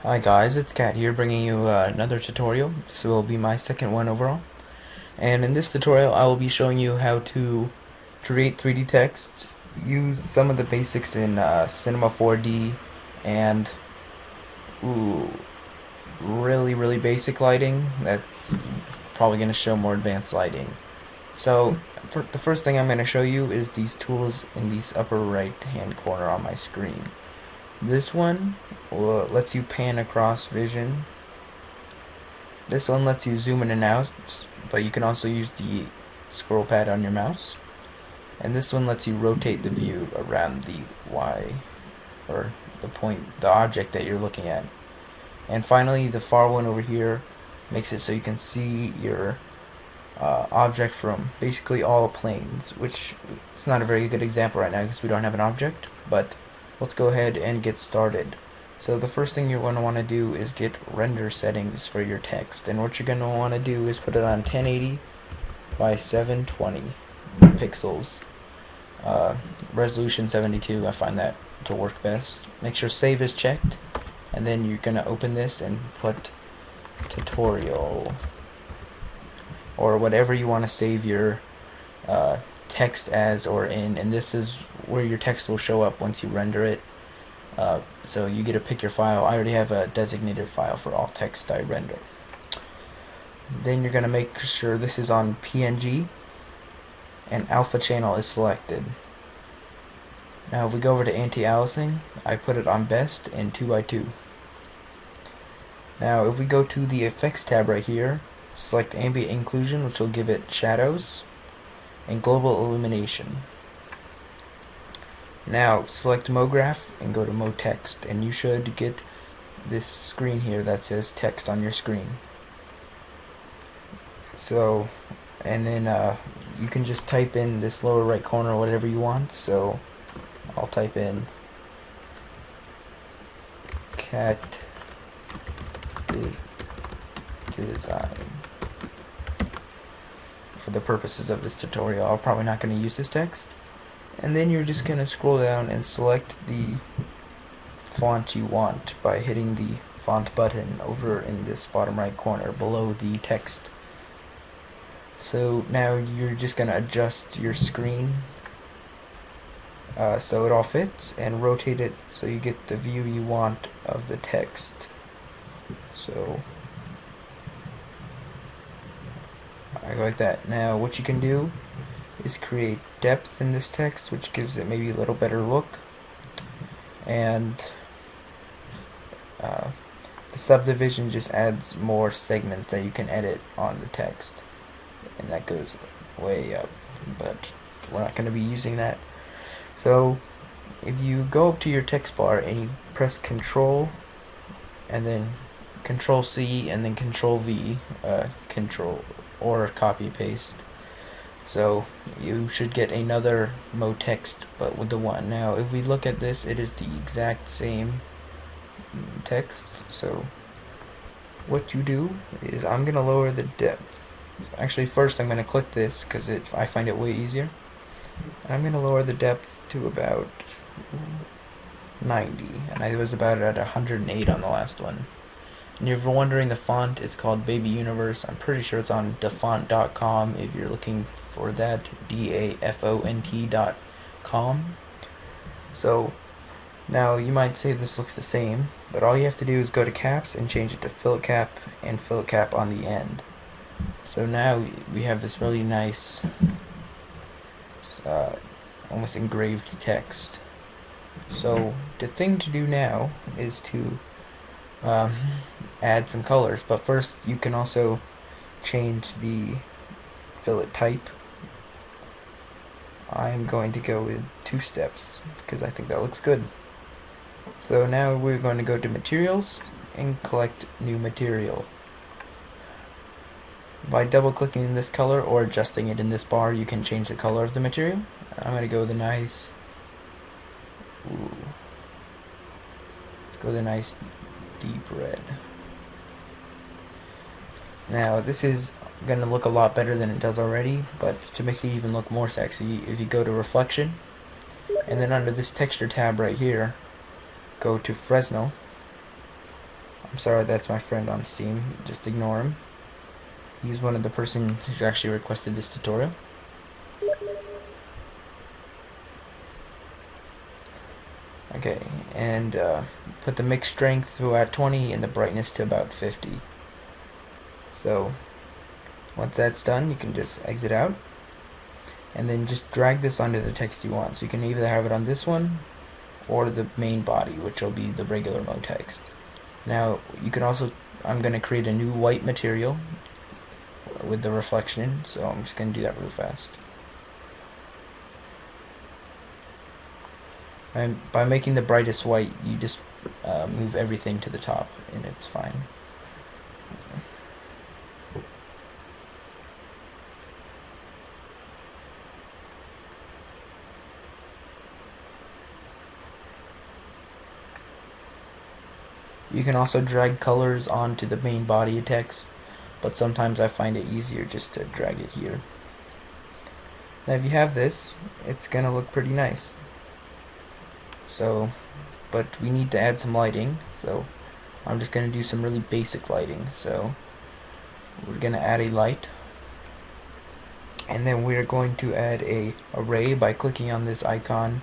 Hi guys, it's Kat here bringing you another tutorial. This will be my second one overall. And in this tutorial I will be showing you how to create 3D text, use some of the basics in Cinema 4D, and ooh, really basic lighting. That's probably going to show more advanced lighting. So the first thing I'm going to show you is these tools in the upper right hand corner on my screen. This one lets you pan across vision. This one lets you zoom in and out, but you can also use the scroll pad on your mouse. And this one lets you rotate the view around the Y, or the object that you're looking at. And finally, the far one over here makes it so you can see your object from basically all planes, which is not a very good example right now because we don't have an object, but let's go ahead and get started. So the first thing you're going to want to do is get render settings for your text, and what you're going to want to do is put it on 1080 by 720 pixels, resolution 72. I find that to work best. Make sure save is checked, and then you're going to open this and put tutorial or whatever you want to save your text as or in, and this is where your text will show up once you render it. So you get to pick your file. I already have a designated file for all text I render. Then you're going to make sure this is on PNG and alpha channel is selected. Now if we go over to anti-aliasing, I put it on best and 2x2. Now if we go to the effects tab right here, select ambient inclusion, which will give it shadows, and global illumination. Now select MoGraph and go to MoText, and you should get this screen here that says text on your screen. So, and then you can just type in this lower right corner whatever you want. So I'll type in cat design for the purposes of this tutorial. I'm probably not going to use this text. And then you're just going to scroll down and select the font you want by hitting the font button over in this bottom right corner below the text. So now you're just going to adjust your screen so it all fits, and rotate it so you get the view you want of the text. So I go like that. Now what you can do is create depth in this text, which gives it maybe a little better look, and the subdivision just adds more segments that you can edit on the text, and that goes way up, but we're not going to be using that. So if you go up to your text bar and you press Control and then Control C and then Control V, Control or copy paste, so you should get another MoText but with the one. Now if we look at this, it is the exact same text. So what you do is I'm gonna lower the depth. Actually first I'm gonna click this because I find it way easier, and I'm gonna lower the depth to about 90, and I was about at 108 on the last one. And if you're wondering, the font is called Baby Universe. I'm pretty sure it's on dafont.com if you're looking for that, dafont.com. So now you might say this looks the same, but all you have to do is go to caps and change it to fill cap and fill cap on the end. So now we have this really nice almost engraved text. So the thing to do now is to add some colors, but first you can also change the fillet type. I'm going to go with 2 steps because I think that looks good. So now we're going to go to materials and collect new material. By double clicking this color or adjusting it in this bar, you can change the color of the material. I'm going to go with a nice, let's go with a nice deep red. Now this is going to look a lot better than it does already, but to make it even look more sexy, if you go to reflection and then under this texture tab right here, go to Fresnel, I'm sorry, that's my friend on Steam. Just ignore him. He's one of the person who actually requested this tutorial. Okay, and put the mix strength to at 20 and the brightness to about 50. So once that's done, you can just exit out and then just drag this onto the text you want. So you can either have it on this one or the main body, which will be the regular mode text. Now you can also, I'm going to create a new white material with the reflection, so I'm just going to do that real fast. And by making the brightest white, you just move everything to the top and it's fine. You can also drag colors onto the main body of text, but sometimes I find it easier just to drag it here. Now if you have this, it's gonna look pretty nice. So, but we need to add some lighting, so I'm just gonna do some really basic lighting. So we're gonna add a light, and then we're going to add a array by clicking on this icon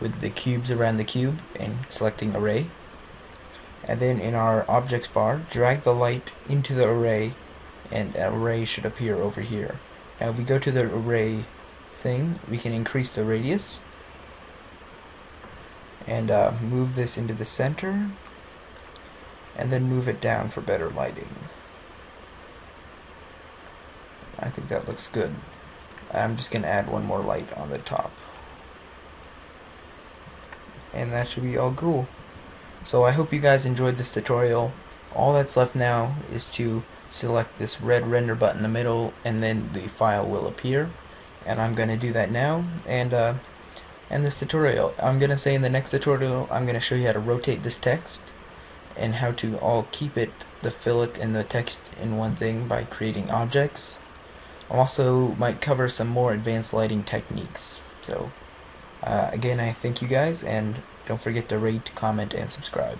with the cubes around the cube and selecting array. And then in our objects bar, drag the light into the array, and an array should appear over here. Now if we go to the array thing, we can increase the radius and move this into the center, and then move it down for better lighting. I think that looks good. I'm just going to add one more light on the top, and that should be all cool. So I hope you guys enjoyed this tutorial. All that's left now is to select this red render button in the middle, and then the file will appear, and I'm going to do that now and end this tutorial. I'm going to say in the next tutorial I'm going to show you how to rotate this text and how to all keep it, the fillet and the text in one thing by creating objects. I also might cover some more advanced lighting techniques. So again, I thank you guys, and don't forget to rate, comment, and subscribe.